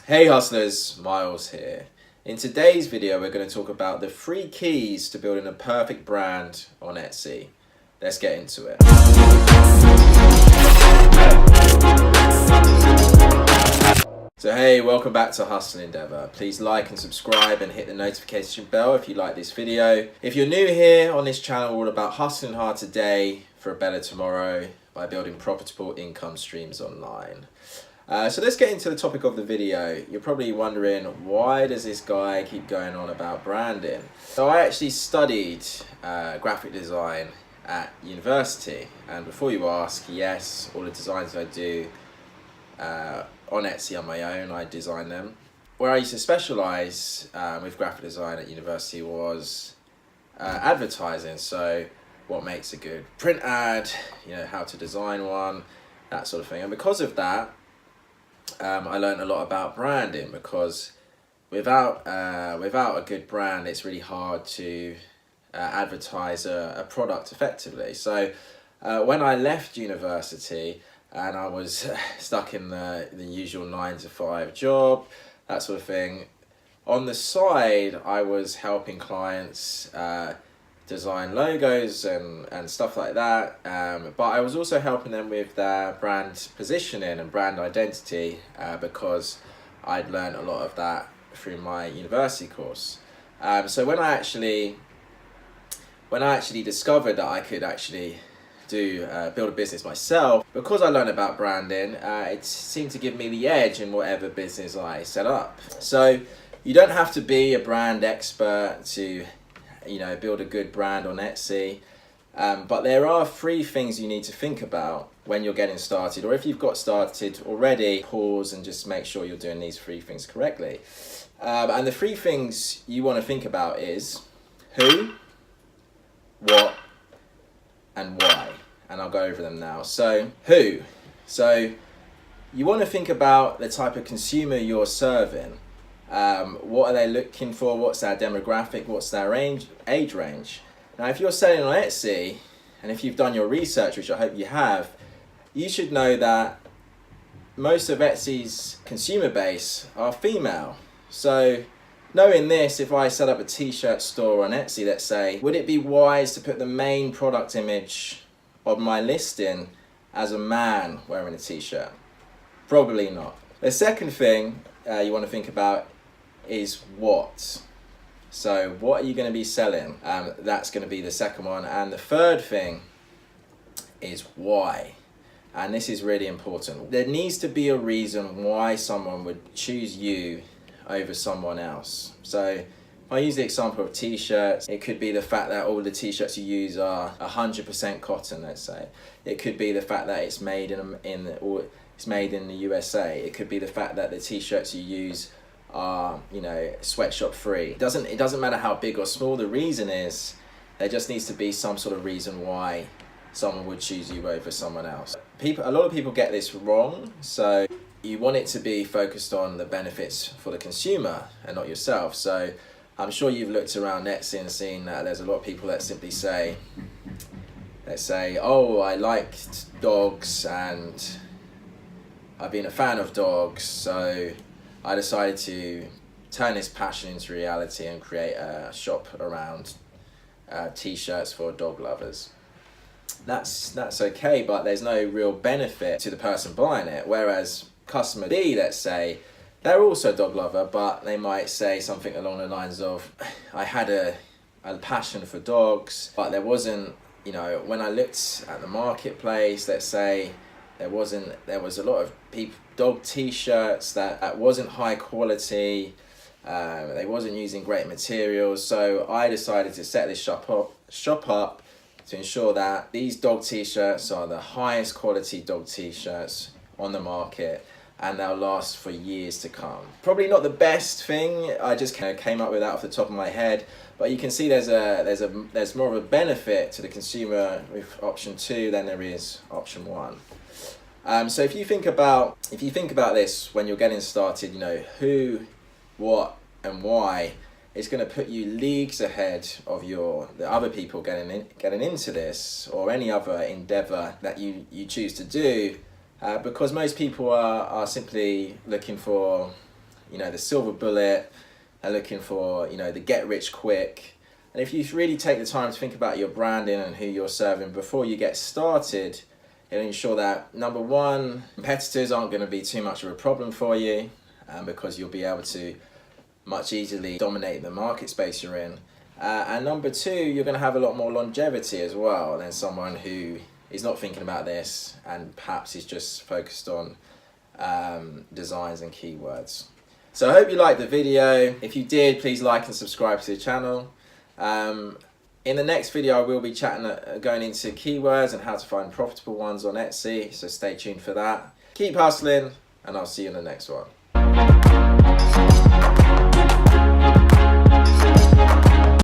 Hey hustlers, Miles here. In today's video we're going to talk about the 3 keys to building a perfect brand on Etsy. Let's get into it. So hey, welcome back to Hustle Endeavor. Please like and subscribe and hit the notification bell if you like this video. If you're new here on this channel, we're all about hustling hard today for a better tomorrow by building profitable income streams online. So let's get into the topic of the video. You're probably wondering, why does this guy keep going on about branding? So I actually studied graphic design at university, and before you ask, yes, all the designs I do on Etsy on my own, I design them. Where I used to specialise with graphic design at university was advertising. So what makes a good print ad, how to design one, that sort of thing. And because of that, I learned a lot about branding, because without a good brand, it's really hard to advertise a product effectively. So when I left university and I was stuck in the usual 9-to-5 job, that sort of thing, on the side I was helping clients design logos and stuff like that, but I was also helping them with their brand positioning and brand identity, because I'd learned a lot of that through my university course. So when I actually discovered that I could actually build a business myself, because I learned about branding, it seemed to give me the edge in whatever business I set up. So you don't have to be a brand expert to build a good brand on Etsy. But there are 3 things you need to think about when you're getting started, or if you've got started already, pause and just make sure you're doing these 3 things correctly. And the 3 things you want to think about is who, what, and why. And I'll go over them now. So who? So you want to think about the type of consumer you're serving. What are they looking for? What's their demographic? What's their age range? Now, if you're selling on Etsy, and if you've done your research, which I hope you have, you should know that most of Etsy's consumer base are female. So knowing this, if I set up a t-shirt store on Etsy, let's say, would it be wise to put the main product image of my listing as a man wearing a t-shirt? Probably not. The second thing you want to think about is what. So what are you going to be selling? That's going to be the second one. And the third thing is why. And this is really important. There needs to be a reason why someone would choose you over someone else. So if I use the example of t-shirts, it could be the fact that all the t-shirts you use are 100% cotton, let's say. It could be the fact that it's made it's made in the USA. It could be the fact that the t-shirts you use are, sweatshop free. It doesn't matter how big or small the reason is. There just needs to be some sort of reason why someone would choose you over someone else. A lot of people get this wrong. So you want it to be focused on the benefits for the consumer and not yourself. So I'm sure you've looked around Etsy and seen that there's a lot of people that simply say, let's say, oh, I liked dogs and I've been a fan of dogs, so I decided to turn this passion into reality and create a shop around t-shirts for dog lovers. That's okay, but there's no real benefit to the person buying it. Whereas customer B, let's say, they're also a dog lover, but they might say something along the lines of, I had a passion for dogs, but there wasn't, when I looked at the marketplace, let's say, there was a lot of dog t-shirts that wasn't high quality. They wasn't using great materials. So I decided to set this shop up to ensure that these dog t-shirts are the highest quality dog t-shirts on the market, and they'll last for years to come. Probably not the best thing. I just came up with that off the top of my head, but you can see there's more of a benefit to the consumer with option 2 than there is option 1. So if you think about this when you're getting started, who, what, and why, it's going to put you leagues ahead of the other people getting into this, or any other endeavor that you choose to do, because most people are simply looking for you know, the silver bullet and looking for, you know, the get rich quick. And if you really take the time to think about your branding and who you're serving before you get started, it'll ensure that, number one, competitors aren't going to be too much of a problem for you, because you'll be able to much easily dominate the market space you're in. And number two, you're going to have a lot more longevity as well than someone who is not thinking about this and perhaps is just focused on designs and keywords. So I hope you liked the video. If you did, please like and subscribe to the channel. In the next video, I will be going into keywords and how to find profitable ones on Etsy, so stay tuned for that. Keep hustling, and I'll see you in the next one.